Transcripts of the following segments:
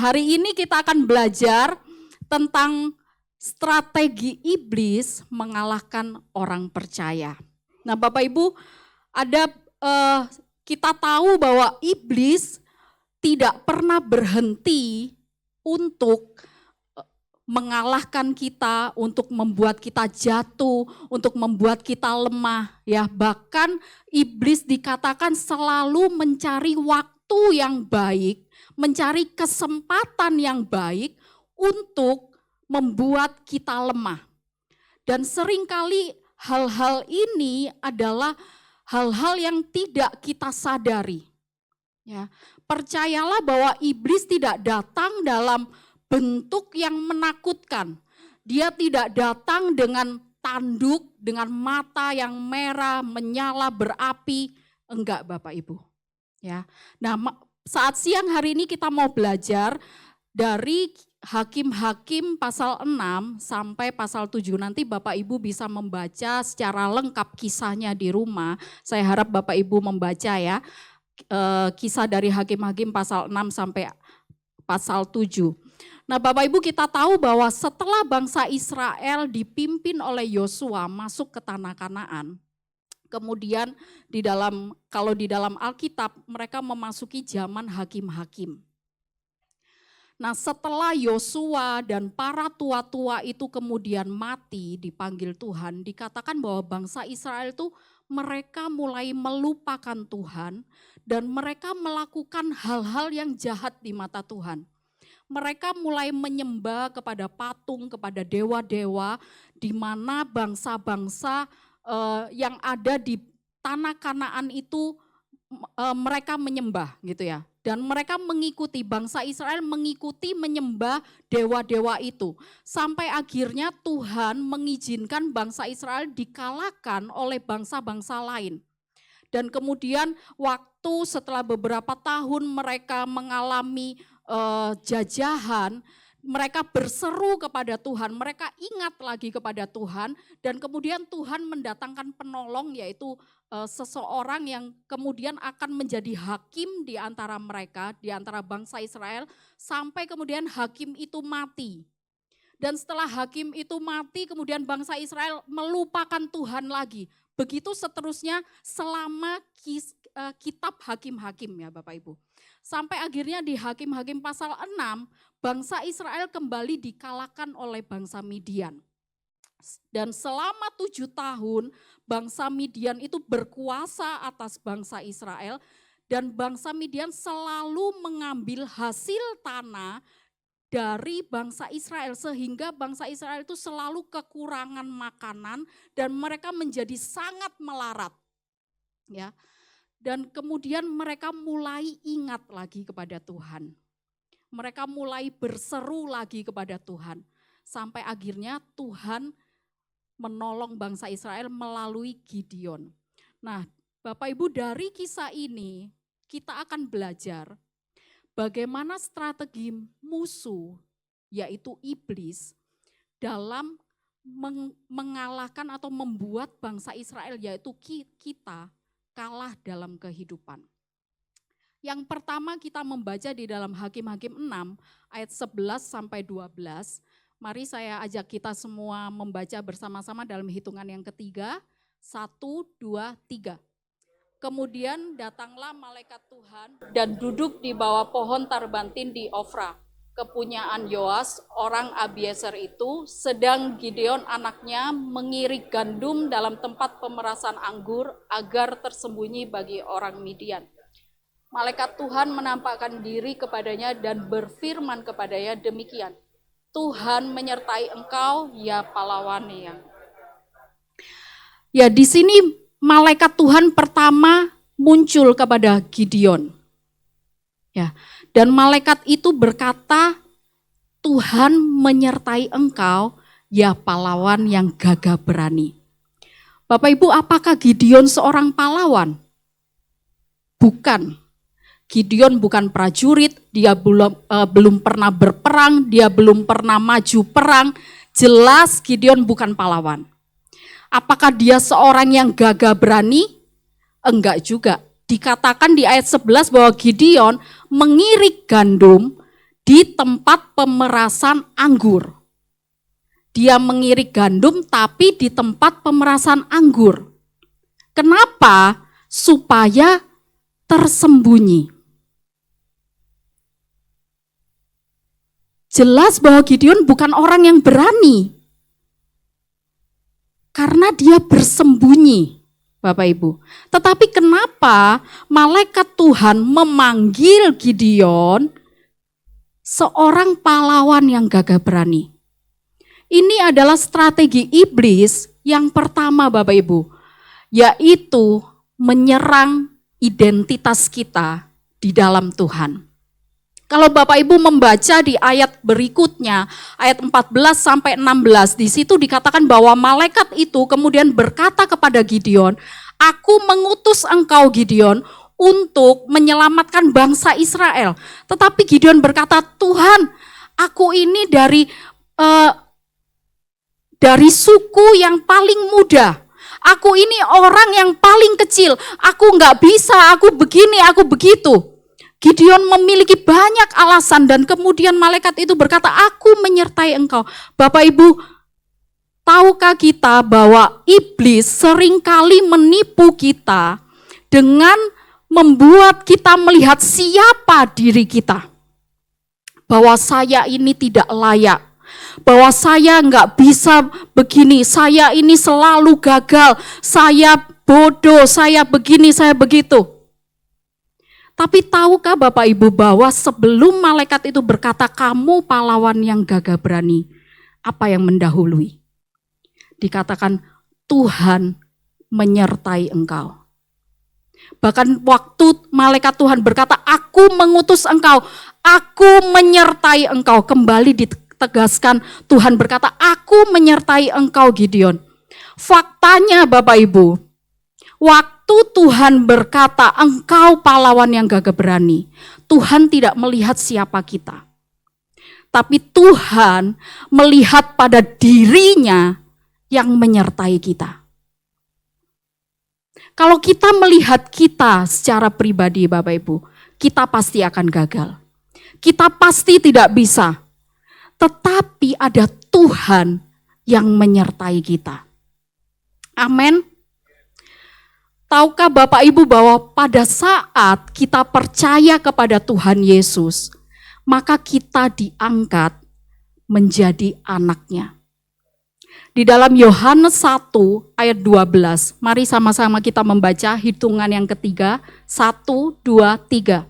Hari ini kita akan belajar tentang strategi iblis mengalahkan orang percaya. Nah, Bapak Ibu, kita tahu bahwa iblis tidak pernah berhenti untuk mengalahkan kita, untuk membuat kita jatuh, untuk membuat kita lemah, ya. Bahkan iblis dikatakan selalu mencari waktu yang baik, mencari kesempatan yang baik untuk membuat kita lemah. Dan seringkali hal-hal ini adalah hal-hal yang tidak kita sadari. Ya, percayalah bahwa iblis tidak datang dalam bentuk yang menakutkan. Dia tidak datang dengan tanduk, dengan mata yang merah, menyala, berapi. Enggak, Bapak Ibu. Ya. Nah, saat siang hari ini kita mau belajar dari Hakim-Hakim pasal 6 sampai pasal 7. Nanti Bapak Ibu bisa membaca secara lengkap kisahnya di rumah. Saya harap Bapak Ibu membaca ya. Kisah dari Hakim-Hakim pasal 6 sampai pasal 7. Nah, Bapak Ibu, kita tahu bahwa setelah bangsa Israel dipimpin oleh Yosua masuk ke tanah Kanaan, kemudian kalau di dalam Alkitab mereka memasuki zaman hakim-hakim. Nah, setelah Yosua dan para tua-tua itu kemudian mati dipanggil Tuhan, dikatakan bahwa bangsa Israel itu mereka mulai melupakan Tuhan dan mereka melakukan hal-hal yang jahat di mata Tuhan. Mereka mulai menyembah kepada patung, kepada dewa-dewa, di mana bangsa-bangsa yang ada di tanah Kanaan itu mereka menyembah gitu ya. Dan mereka mengikuti, bangsa Israel mengikuti menyembah dewa-dewa itu. Sampai akhirnya Tuhan mengizinkan bangsa Israel dikalahkan oleh bangsa-bangsa lain. Dan kemudian waktu setelah beberapa tahun mereka mengalami jajahan, mereka berseru kepada Tuhan, mereka ingat lagi kepada Tuhan, dan kemudian Tuhan mendatangkan penolong, yaitu seseorang yang kemudian akan menjadi hakim di antara mereka, di antara bangsa Israel, sampai kemudian hakim itu mati. Dan setelah hakim itu mati, kemudian bangsa Israel melupakan Tuhan lagi. Begitu seterusnya selama kitab Hakim-Hakim ya Bapak Ibu. Sampai akhirnya di Hakim-Hakim pasal 6, bangsa Israel kembali dikalahkan oleh bangsa Midian. Dan selama 7 tahun bangsa Midian itu berkuasa atas bangsa Israel. Dan bangsa Midian selalu mengambil hasil tanah dari bangsa Israel, sehingga bangsa Israel itu selalu kekurangan makanan dan mereka menjadi sangat melarat. Ya. Dan kemudian mereka mulai ingat lagi kepada Tuhan. Mereka mulai berseru lagi kepada Tuhan. Sampai akhirnya Tuhan menolong bangsa Israel melalui Gideon. Nah, Bapak Ibu, dari kisah ini kita akan belajar bagaimana strategi musuh, yaitu iblis, dalam mengalahkan atau membuat bangsa Israel, yaitu kita, kalah dalam kehidupan. Yang pertama kita membaca di dalam Hakim-Hakim 6 ayat 11 sampai 12. Mari saya ajak kita semua membaca bersama-sama dalam hitungan yang ketiga. 1, 2, 3. Kemudian datanglah malaikat Tuhan dan duduk di bawah pohon tarbantin di Ofra, kepunyaan Yoas, orang Abiezer itu, sedang Gideon anaknya mengirik gandum dalam tempat pemerasan anggur agar tersembunyi bagi orang Midian. Malaikat Tuhan menampakkan diri kepadanya dan berfirman kepadanya demikian, Tuhan menyertai engkau, ya pahlawan yang. Ya, di sini malaikat Tuhan pertama muncul kepada Gideon. Ya, dan malaikat itu berkata, Tuhan menyertai engkau, ya pahlawan yang gagah berani. Bapak Ibu, apakah Gideon seorang pahlawan? Bukan. Gideon bukan prajurit, dia belum pernah berperang, dia belum pernah maju perang. Jelas Gideon bukan pahlawan. Apakah dia seorang yang gagah berani? Enggak juga. Dikatakan di ayat 11 bahwa Gideon mengirik gandum di di tempat pemerasan anggur. Dia mengirik gandum tapi di tempat pemerasan anggur. Kenapa? Supaya tersembunyi. Jelas bahwa Gideon bukan orang yang berani. Karena dia bersembunyi, Bapak Ibu. Tetapi kenapa malaikat Tuhan memanggil Gideon seorang pahlawan yang gagah berani? Ini adalah strategi iblis yang pertama, Bapak Ibu, yaitu menyerang identitas kita di dalam Tuhan. Kalau Bapak Ibu membaca di ayat berikutnya, ayat 14 sampai 16, di situ dikatakan bahwa malaikat itu kemudian berkata kepada Gideon, "Aku mengutus engkau Gideon untuk menyelamatkan bangsa Israel." Tetapi Gideon berkata, "Tuhan, aku ini dari suku yang paling muda. Aku ini orang yang paling kecil. Aku nggak bisa, aku begini, aku begitu." Gideon memiliki banyak alasan dan kemudian malaikat itu berkata, "Aku menyertai engkau." Bapak Ibu, tahukah kita bahwa iblis seringkali menipu kita dengan membuat kita melihat siapa diri kita. Bahwa saya ini tidak layak, bahwa saya nggak bisa begini, saya ini selalu gagal, saya bodoh, saya begini, saya begitu. Tapi tahukah Bapak Ibu bahwa sebelum malaikat itu berkata, "Kamu pahlawan yang gagah berani," apa yang mendahului? Dikatakan, Tuhan menyertai engkau. Bahkan waktu malaikat Tuhan berkata, "Aku mengutus engkau, aku menyertai engkau." Kembali ditegaskan, Tuhan berkata, "Aku menyertai engkau Gideon." Faktanya Bapak Ibu, waktu Tuhan berkata, "Engkau pahlawan yang gagah berani," Tuhan tidak melihat siapa kita. Tapi Tuhan melihat pada dirinya yang menyertai kita. Kalau kita melihat kita secara pribadi Bapak Ibu, kita pasti akan gagal. Kita pasti tidak bisa. Tetapi ada Tuhan yang menyertai kita. Amin. Tahukah Bapak Ibu bahwa pada saat kita percaya kepada Tuhan Yesus, maka kita diangkat menjadi anaknya. Di dalam Yohanes 1 ayat 12, mari sama-sama kita membaca hitungan yang ketiga, 1, 2, 3.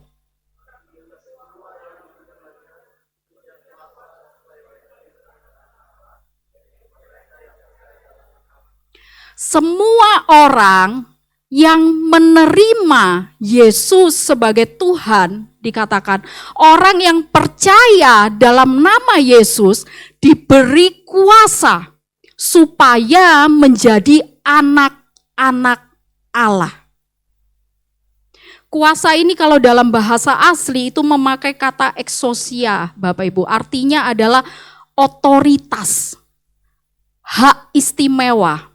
Semua orang yang menerima Yesus sebagai Tuhan, dikatakan orang yang percaya dalam nama Yesus diberi kuasa supaya menjadi anak-anak Allah. Kuasa ini kalau dalam bahasa asli itu memakai kata exousia, Bapak Ibu. Artinya adalah otoritas, hak istimewa.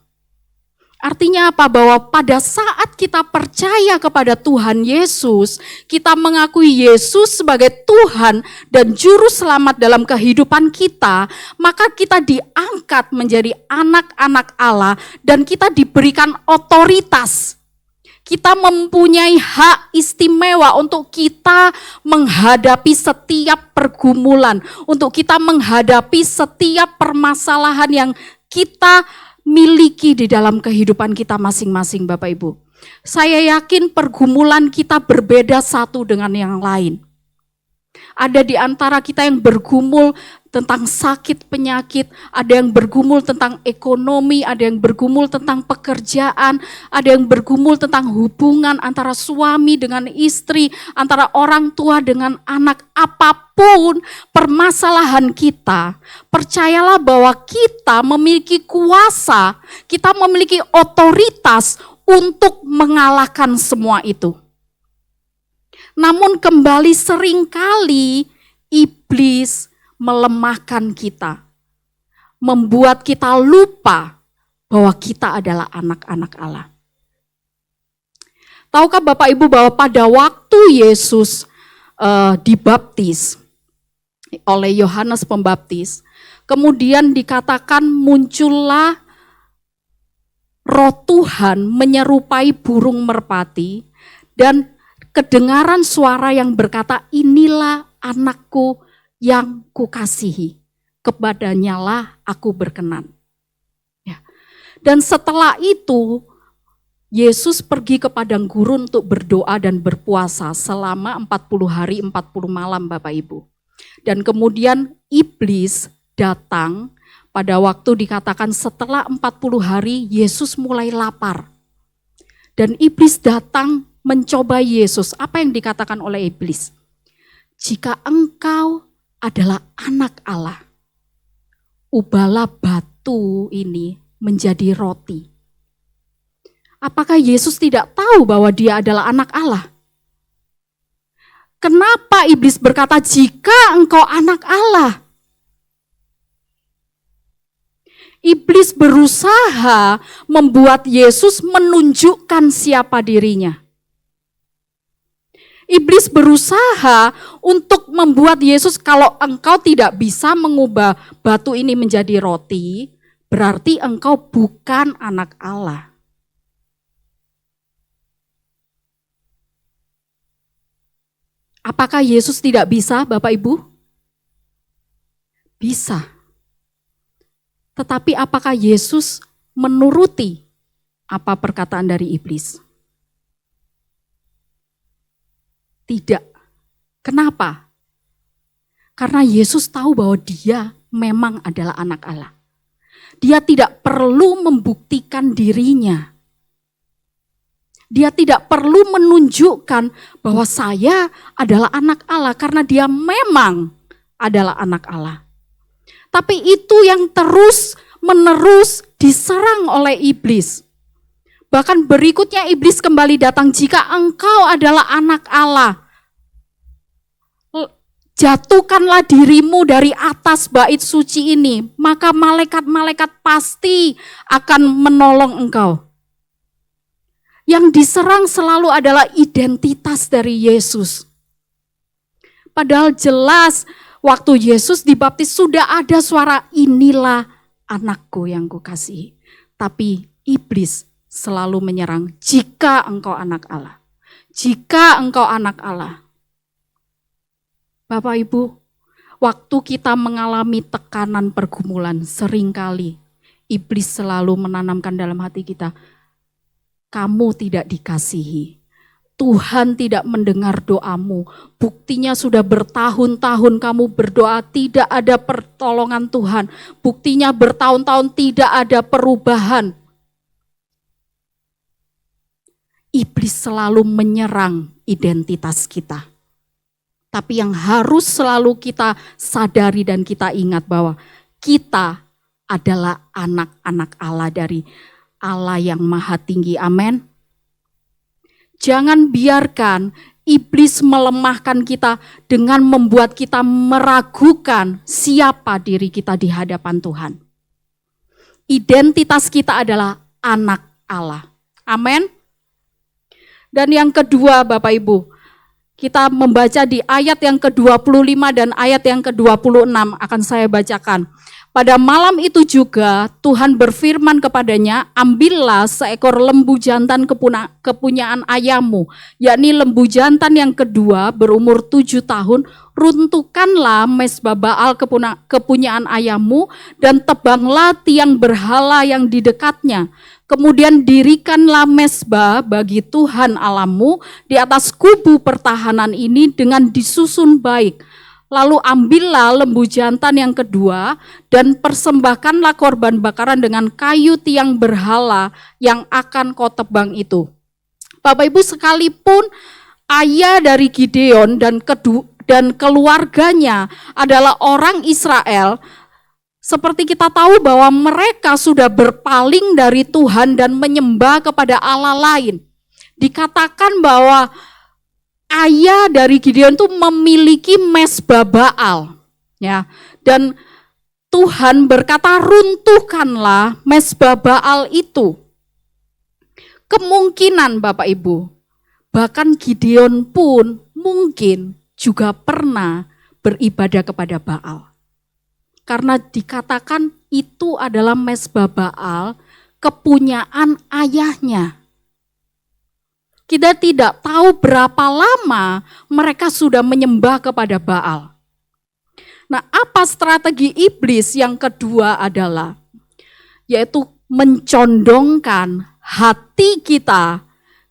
Artinya apa? Bahwa pada saat kita percaya kepada Tuhan Yesus, kita mengakui Yesus sebagai Tuhan dan Juru Selamat dalam kehidupan kita, maka kita diangkat menjadi anak-anak Allah dan kita diberikan otoritas. Kita mempunyai hak istimewa untuk kita menghadapi setiap pergumulan, untuk kita menghadapi setiap permasalahan yang kita miliki di dalam kehidupan kita masing-masing Bapak Ibu. Saya yakin pergumulan kita berbeda satu dengan yang lain. Ada di antara kita yang bergumul tentang sakit penyakit, ada yang bergumul tentang ekonomi, ada yang bergumul tentang pekerjaan, ada yang bergumul tentang hubungan antara suami dengan istri, antara orang tua dengan anak. Apapun permasalahan kita, percayalah bahwa kita memiliki kuasa, kita memiliki otoritas untuk mengalahkan semua itu. Namun kembali seringkali iblis melemahkan kita, membuat kita lupa bahwa kita adalah anak-anak Allah. Tahukah Bapak Ibu bahwa pada waktu Yesus dibaptis, oleh Yohanes Pembaptis. Kemudian dikatakan muncullah Roh Tuhan menyerupai burung merpati dan kedengaran suara yang berkata, inilah anakku yang kukasihi, kepadanya lah aku berkenan. Ya. Dan setelah itu Yesus pergi ke padang gurun untuk berdoa dan berpuasa selama 40 hari 40 malam Bapak Ibu. Dan kemudian iblis datang pada waktu dikatakan setelah 40 hari Yesus mulai lapar. Dan iblis datang mencoba Yesus. Apa yang dikatakan oleh iblis? Jika engkau adalah anak Allah, ubahlah batu ini menjadi roti. Apakah Yesus tidak tahu bahwa dia adalah anak Allah? Kenapa iblis berkata, jika engkau anak Allah? Iblis berusaha membuat Yesus menunjukkan siapa dirinya. Iblis berusaha untuk membuat Yesus, kalau engkau tidak bisa mengubah batu ini menjadi roti, berarti engkau bukan anak Allah. Apakah Yesus tidak bisa, Bapak Ibu? Bisa. Tetapi apakah Yesus menuruti apa perkataan dari iblis? Tidak. Kenapa? Karena Yesus tahu bahwa dia memang adalah anak Allah. Dia tidak perlu membuktikan dirinya. Dia tidak perlu menunjukkan bahwa saya adalah anak Allah karena dia memang adalah anak Allah. Tapi itu yang terus-menerus diserang oleh iblis. Bahkan berikutnya iblis kembali datang, jika engkau adalah anak Allah, jatuhkanlah dirimu dari atas bait suci ini, maka malaikat-malaikat pasti akan menolong engkau. Yang diserang selalu adalah identitas dari Yesus. Padahal jelas waktu Yesus dibaptis sudah ada suara, inilah anakku yang kukasihi. Tapi iblis selalu menyerang, jika engkau anak Allah. Jika engkau anak Allah. Bapak Ibu, waktu kita mengalami tekanan pergumulan, seringkali iblis selalu menanamkan dalam hati kita, kamu tidak dikasihi. Tuhan tidak mendengar doamu. Buktinya sudah bertahun-tahun kamu berdoa, tidak ada pertolongan Tuhan. Buktinya bertahun-tahun tidak ada perubahan. Iblis selalu menyerang identitas kita. Tapi yang harus selalu kita sadari dan kita ingat bahwa kita adalah anak-anak Allah dari Allah yang maha tinggi, amin. Jangan biarkan iblis melemahkan kita dengan membuat kita meragukan siapa diri kita di hadapan Tuhan. Identitas kita adalah anak Allah, amin. Dan yang kedua Bapak Ibu, kita membaca di ayat yang ke-25 dan ayat yang ke-26 akan saya bacakan. Pada malam itu juga Tuhan berfirman kepadanya, ambillah seekor lembu jantan kepunyaan ayahmu, yakni lembu jantan yang kedua berumur 7 tahun, runtuhkanlah mezbah Baal kepunyaan ayahmu dan tebanglah tiang berhala yang di dekatnya. Kemudian dirikanlah mezbah bagi Tuhan Allahmu di atas kubu pertahanan ini dengan disusun baik. Lalu ambillah lembu jantan yang kedua dan persembahkanlah korban bakaran dengan kayu tiang berhala yang akan kau tebang itu. Bapak Ibu, sekalipun ayah dari Gideon dan keluarganya adalah orang Israel, seperti kita tahu bahwa mereka sudah berpaling dari Tuhan dan menyembah kepada Allah lain. Dikatakan bahwa ayah dari Gideon itu memiliki mezbah Baal, ya. Dan Tuhan berkata, runtuhkanlah mezbah Baal itu. Kemungkinan Bapak Ibu, bahkan Gideon pun mungkin juga pernah beribadah kepada Baal. Karena dikatakan itu adalah mezbah Baal, kepunyaan ayahnya. Kita tidak tahu berapa lama mereka sudah menyembah kepada Baal. Nah, apa strategi iblis yang kedua adalah, yaitu mencondongkan hati kita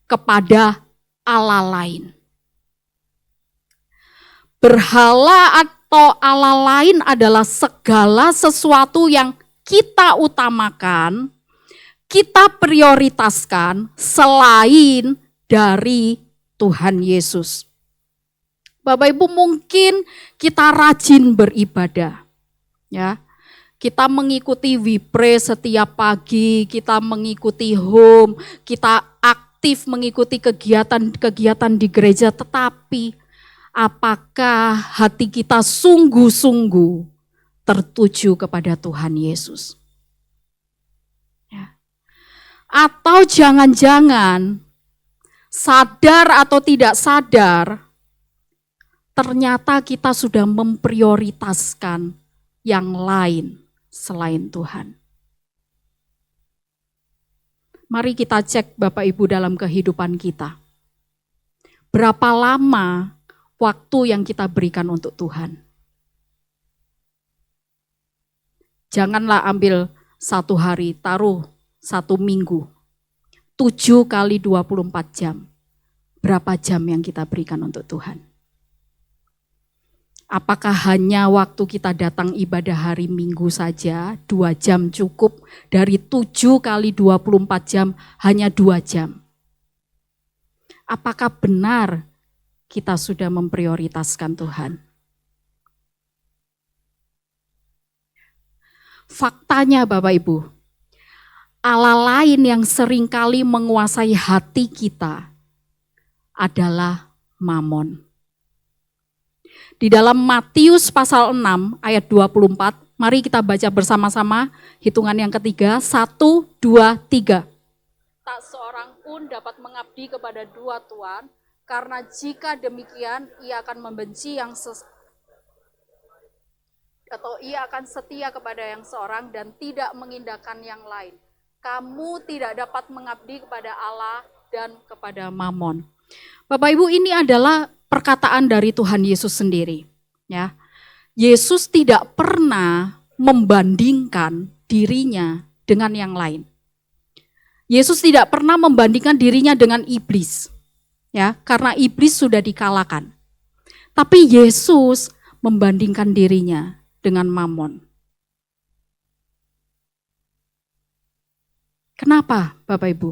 kepada Allah lain. Berhala atau Allah lain adalah segala sesuatu yang kita utamakan, kita prioritaskan selain dari Tuhan Yesus. Bapak Ibu, mungkin kita rajin beribadah, ya. Kita mengikuti Wipre setiap pagi, kita mengikuti home, kita aktif mengikuti kegiatan-kegiatan di gereja, tetapi apakah hati kita sungguh-sungguh tertuju kepada Tuhan Yesus? Ya. Atau jangan-jangan sadar atau tidak sadar, ternyata kita sudah memprioritaskan yang lain selain Tuhan. Mari kita cek Bapak Ibu dalam kehidupan kita. Berapa lama waktu yang kita berikan untuk Tuhan? Janganlah ambil 1 hari, taruh 1 minggu. 7 kali 24 jam. Berapa jam yang kita berikan untuk Tuhan? Apakah hanya waktu kita datang ibadah hari Minggu saja, 2 jam cukup? Dari 7 kali 24 jam, hanya 2 jam. Apakah benar kita sudah memprioritaskan Tuhan? Faktanya Bapak Ibu, Allah lain yang seringkali menguasai hati kita adalah Mamon. Di dalam Matius pasal 6 ayat 24, mari kita baca bersama-sama hitungan yang ketiga, 1, 2, 3. Tak seorang pun dapat mengabdi kepada 2 tuan, karena jika demikian ia akan membenci atau ia akan setia kepada yang seorang dan tidak mengindahkan yang lain. Kamu tidak dapat mengabdi kepada Allah dan kepada Mamon. Bapak Ibu, ini adalah perkataan dari Tuhan Yesus sendiri. Ya, Yesus tidak pernah membandingkan dirinya dengan yang lain. Yesus tidak pernah membandingkan dirinya dengan iblis. Ya, karena iblis sudah dikalahkan. Tapi Yesus membandingkan dirinya dengan Mamon. Kenapa, Bapak Ibu?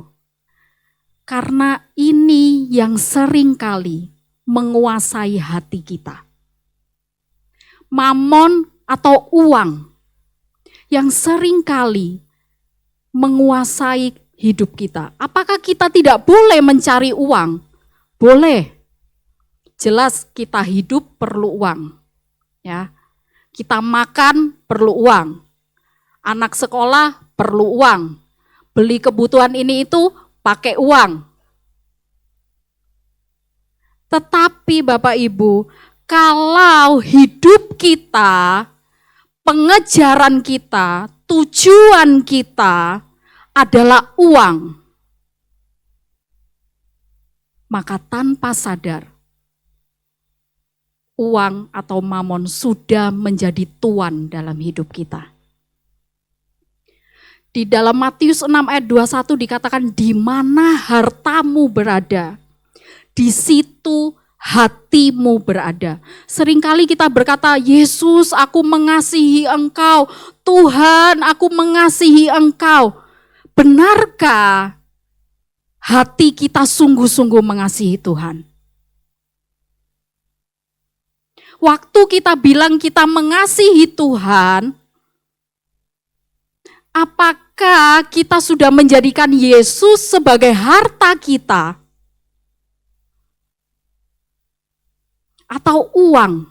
Karena ini yang sering kali menguasai hati kita. Mamon atau uang yang sering kali menguasai hidup kita. Apakah kita tidak boleh mencari uang? Boleh. Jelas kita hidup perlu uang. Ya. Kita makan perlu uang. Anak sekolah perlu uang. Beli kebutuhan ini itu pakai uang. Tetapi Bapak Ibu, kalau hidup kita, pengejaran kita, tujuan kita adalah uang, maka tanpa sadar, uang atau mamon sudah menjadi tuan dalam hidup kita. Di dalam Matius 6 ayat 21 dikatakan, di mana hartamu berada, di situ hatimu berada. Seringkali kita berkata, Yesus, aku mengasihi Engkau. Tuhan, aku mengasihi Engkau. Benarkah hati kita sungguh-sungguh mengasihi Tuhan? Waktu kita bilang kita mengasihi Tuhan, apakah kita sudah menjadikan Yesus sebagai harta kita? Atau uang?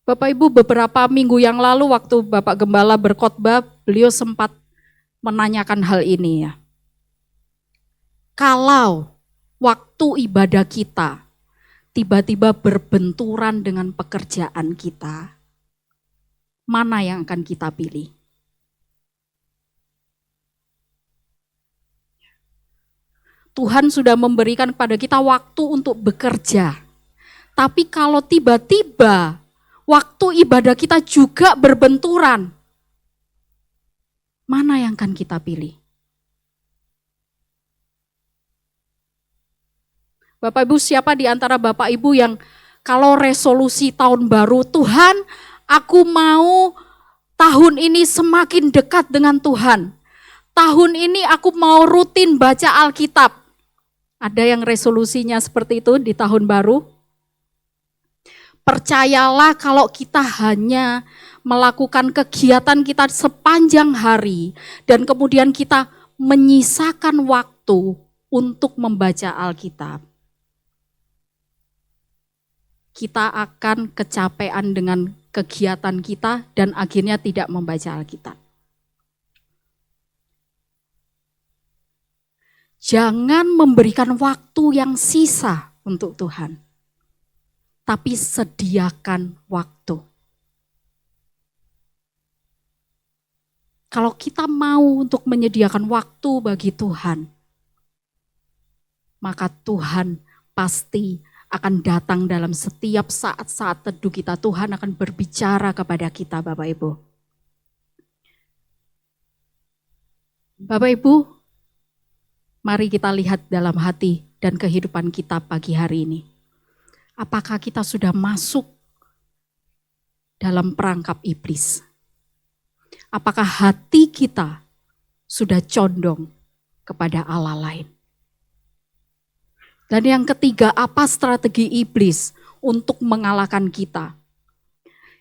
Bapak Ibu, beberapa minggu yang lalu waktu Bapak Gembala berkhotbah, beliau sempat menanyakan hal ini ya. Kalau waktu ibadah kita tiba-tiba berbenturan dengan pekerjaan kita, mana yang akan kita pilih? Tuhan sudah memberikan kepada kita waktu untuk bekerja. Tapi kalau tiba-tiba waktu ibadah kita juga berbenturan, mana yang akan kita pilih? Bapak Ibu, siapa di antara Bapak Ibu yang kalau resolusi tahun baru, Tuhan, aku mau tahun ini semakin dekat dengan Tuhan. Tahun ini aku mau rutin baca Alkitab. Ada yang resolusinya seperti itu di tahun baru? Percayalah kalau kita hanya melakukan kegiatan kita sepanjang hari dan kemudian kita menyisakan waktu untuk membaca Alkitab, kita akan kecapean dengan kegiatan kita dan akhirnya tidak membaca Alkitab. Jangan memberikan waktu yang sisa untuk Tuhan, tapi sediakan waktu. Kalau kita mau untuk menyediakan waktu bagi Tuhan, maka Tuhan pasti akan datang dalam setiap saat-saat teduh kita. Tuhan akan berbicara kepada kita, Bapak Ibu. Bapak Ibu, mari kita lihat dalam hati dan kehidupan kita pagi hari ini. Apakah kita sudah masuk dalam perangkap iblis? Apakah hati kita sudah condong kepada Allah lain? Dan yang ketiga, apa strategi iblis untuk mengalahkan kita?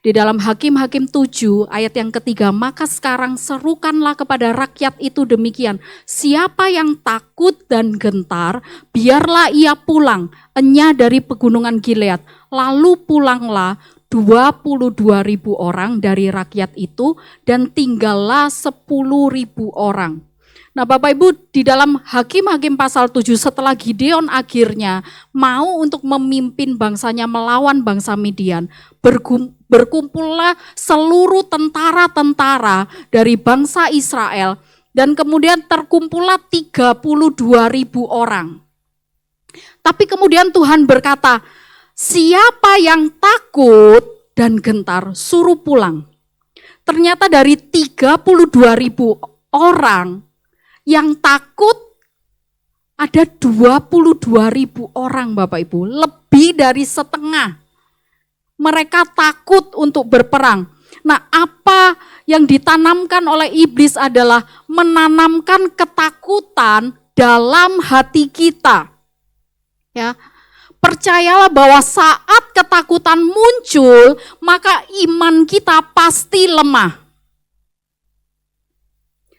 Di dalam Hakim-Hakim 7 ayat yang ketiga, maka sekarang serukanlah kepada rakyat itu demikian. Siapa yang takut dan gentar, biarlah ia pulang, enya dari pegunungan Gilead. Lalu pulanglah 22.000 orang dari rakyat itu dan tinggallah 10.000 orang. Nah Bapak Ibu, di dalam Hakim-Hakim pasal 7 setelah Gideon akhirnya mau untuk memimpin bangsanya melawan bangsa Midian, berkumpullah seluruh tentara-tentara dari bangsa Israel dan kemudian terkumpullah 32.000 orang. Tapi kemudian Tuhan berkata, siapa yang takut dan gentar suruh pulang. Ternyata dari 32.000 orang yang takut ada 22.000 orang Bapak Ibu, lebih dari setengah. Mereka takut untuk berperang. Nah, apa yang ditanamkan oleh iblis adalah menanamkan ketakutan dalam hati kita. Ya. Percayalah bahwa saat ketakutan muncul, maka iman kita pasti lemah.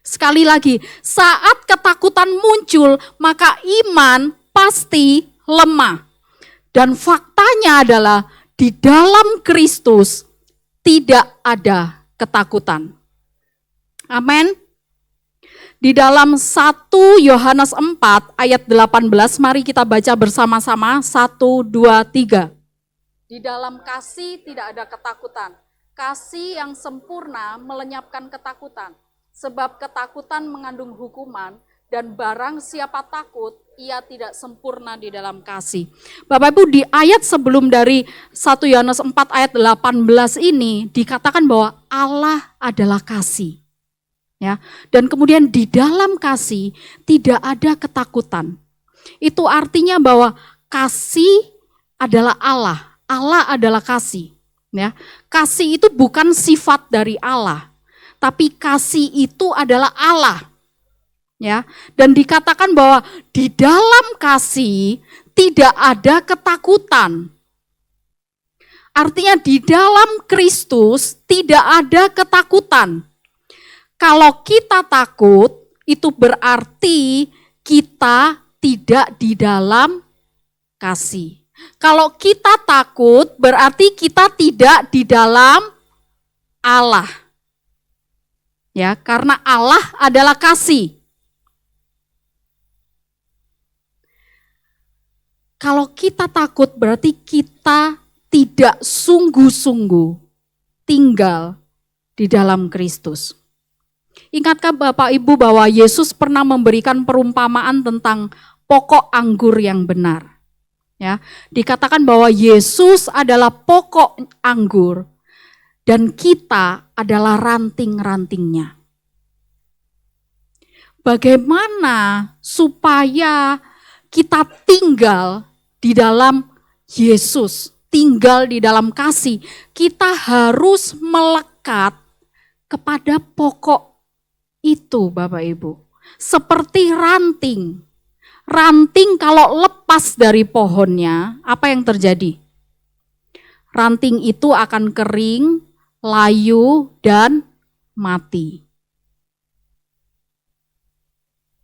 Sekali lagi, saat ketakutan muncul, maka iman pasti lemah. Dan faktanya adalah di dalam Kristus tidak ada ketakutan. Amin. Di dalam 1 Yohanes 4 ayat 18, mari kita baca bersama-sama, 1, 2, 3. Di dalam kasih tidak ada ketakutan. Kasih yang sempurna melenyapkan ketakutan. Sebab ketakutan mengandung hukuman dan barang siapa takut, ia tidak sempurna di dalam kasih. Bapak Ibu, di ayat sebelum dari 1 Yohanes 4 ayat 18 ini dikatakan bahwa Allah adalah kasih. Ya, dan kemudian di dalam kasih tidak ada ketakutan. Itu artinya bahwa kasih adalah Allah. Allah adalah kasih. Ya, kasih itu bukan sifat dari Allah, tapi kasih itu adalah Allah. Ya, dan dikatakan bahwa di dalam kasih tidak ada ketakutan. Artinya di dalam Kristus tidak ada ketakutan. Kalau kita takut, itu berarti kita tidak di dalam kasih. Kalau kita takut, berarti kita tidak di dalam Allah. Ya, karena Allah adalah kasih. Kalau kita takut berarti kita tidak sungguh-sungguh tinggal di dalam Kristus. Ingatkah Bapak Ibu bahwa Yesus pernah memberikan perumpamaan tentang pokok anggur yang benar? Ya, dikatakan bahwa Yesus adalah pokok anggur dan kita adalah ranting-rantingnya. Bagaimana supaya kita tinggal di dalam Yesus, tinggal di dalam kasih? Kita harus melekat kepada pokok itu, Bapak Ibu. Seperti ranting. Ranting kalau lepas dari pohonnya, apa yang terjadi? Ranting itu akan kering, layu, dan mati.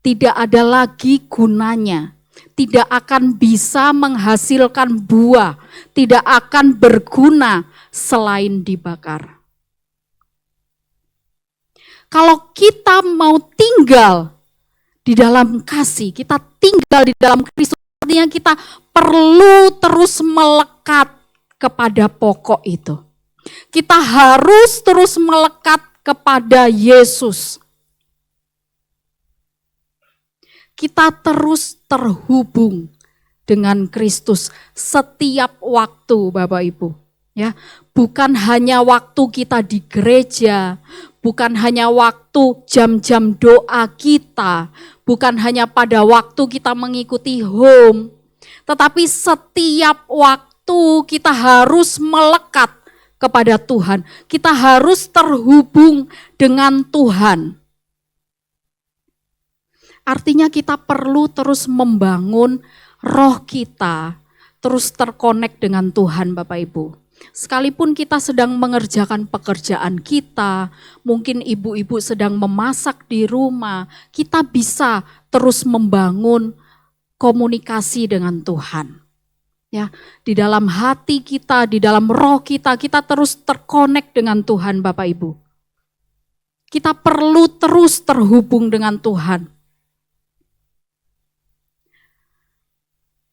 Tidak ada lagi gunanya. Tidak akan bisa menghasilkan buah. Tidak akan berguna selain dibakar. Kalau kita mau tinggal di dalam kasih, kita tinggal di dalam Kristus, artinya kita perlu terus melekat kepada pokok itu. Kita harus terus melekat kepada Yesus. Kita terus terhubung dengan Kristus setiap waktu, Bapak Ibu. Ya, bukan hanya waktu kita di gereja, bukan hanya waktu jam-jam doa kita, bukan hanya pada waktu kita mengikuti home, tetapi setiap waktu kita harus melekat kepada Tuhan. Kita harus terhubung dengan Tuhan. Artinya kita perlu terus membangun roh kita, terus terkonek dengan Tuhan, Bapak Ibu. Sekalipun kita sedang mengerjakan pekerjaan kita, mungkin ibu-ibu sedang memasak di rumah, kita bisa terus membangun komunikasi dengan Tuhan. Ya, di dalam hati kita, di dalam roh kita, kita terus terkonek dengan Tuhan, Bapak Ibu. Kita perlu terus terhubung dengan Tuhan.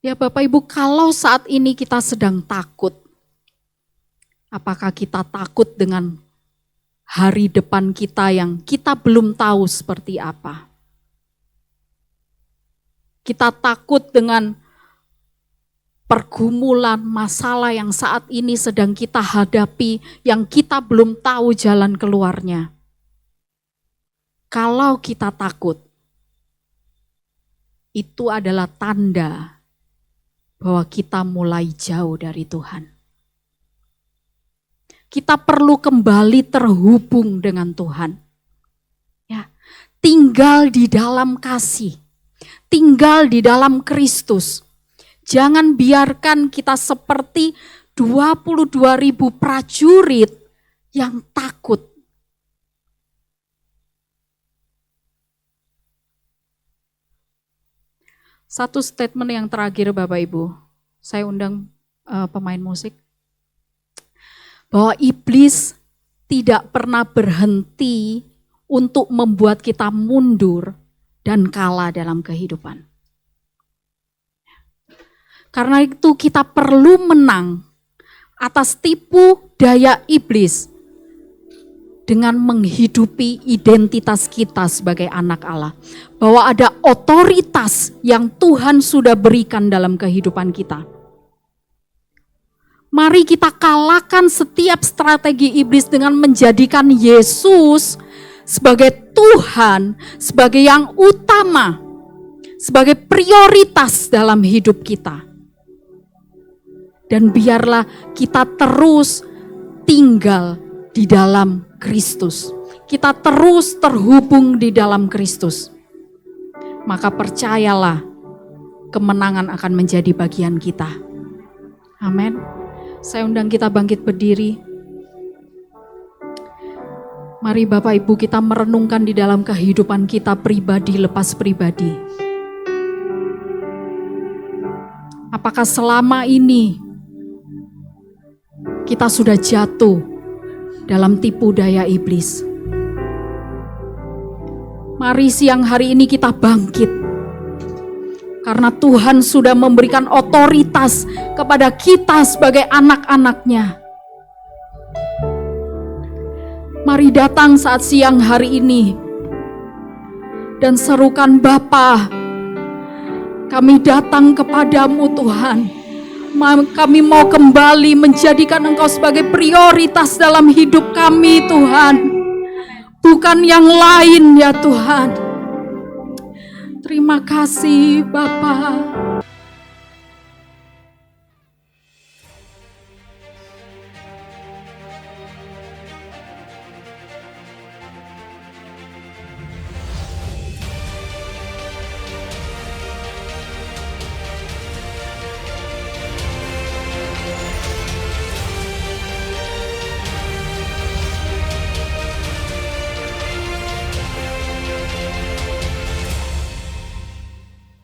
Ya Bapak Ibu, kalau saat ini kita sedang takut, apakah kita takut dengan hari depan kita yang kita belum tahu seperti apa? Kita takut dengan pergumulan, masalah yang saat ini sedang kita hadapi, yang kita belum tahu jalan keluarnya. Kalau kita takut, itu adalah tanda bahwa kita mulai jauh dari Tuhan. Kita perlu kembali terhubung dengan Tuhan. Ya, tinggal di dalam kasih, tinggal di dalam Kristus. Jangan biarkan kita seperti 22.000 prajurit yang takut. Satu statement yang terakhir Bapak Ibu, saya undang pemain musik. Bahwa iblis tidak pernah berhenti untuk membuat kita mundur dan kalah dalam kehidupan. Karena itu kita perlu menang atas tipu daya iblis dengan menghidupi identitas kita sebagai anak Allah. Bahwa ada otoritas yang Tuhan sudah berikan dalam kehidupan kita. Mari kita kalahkan setiap strategi iblis dengan menjadikan Yesus sebagai Tuhan, sebagai yang utama, sebagai prioritas dalam hidup kita. Dan biarlah kita terus tinggal di dalam Kristus. Kita terus terhubung di dalam Kristus. Maka percayalah, kemenangan akan menjadi bagian kita. Amin. Saya undang kita bangkit berdiri. Mari Bapak Ibu kita merenungkan di dalam kehidupan kita pribadi lepas pribadi. Apakah selama ini kita sudah jatuh dalam tipu daya iblis? Mari siang hari ini kita bangkit. Karena Tuhan sudah memberikan otoritas kepada kita sebagai anak-anak-Nya. Mari datang saat siang hari ini dan serukan Bapa, kami datang kepadamu Tuhan. Kami mau kembali menjadikan Engkau sebagai prioritas dalam hidup kami Tuhan. Bukan yang lain ya Tuhan. Terima kasih Bapa.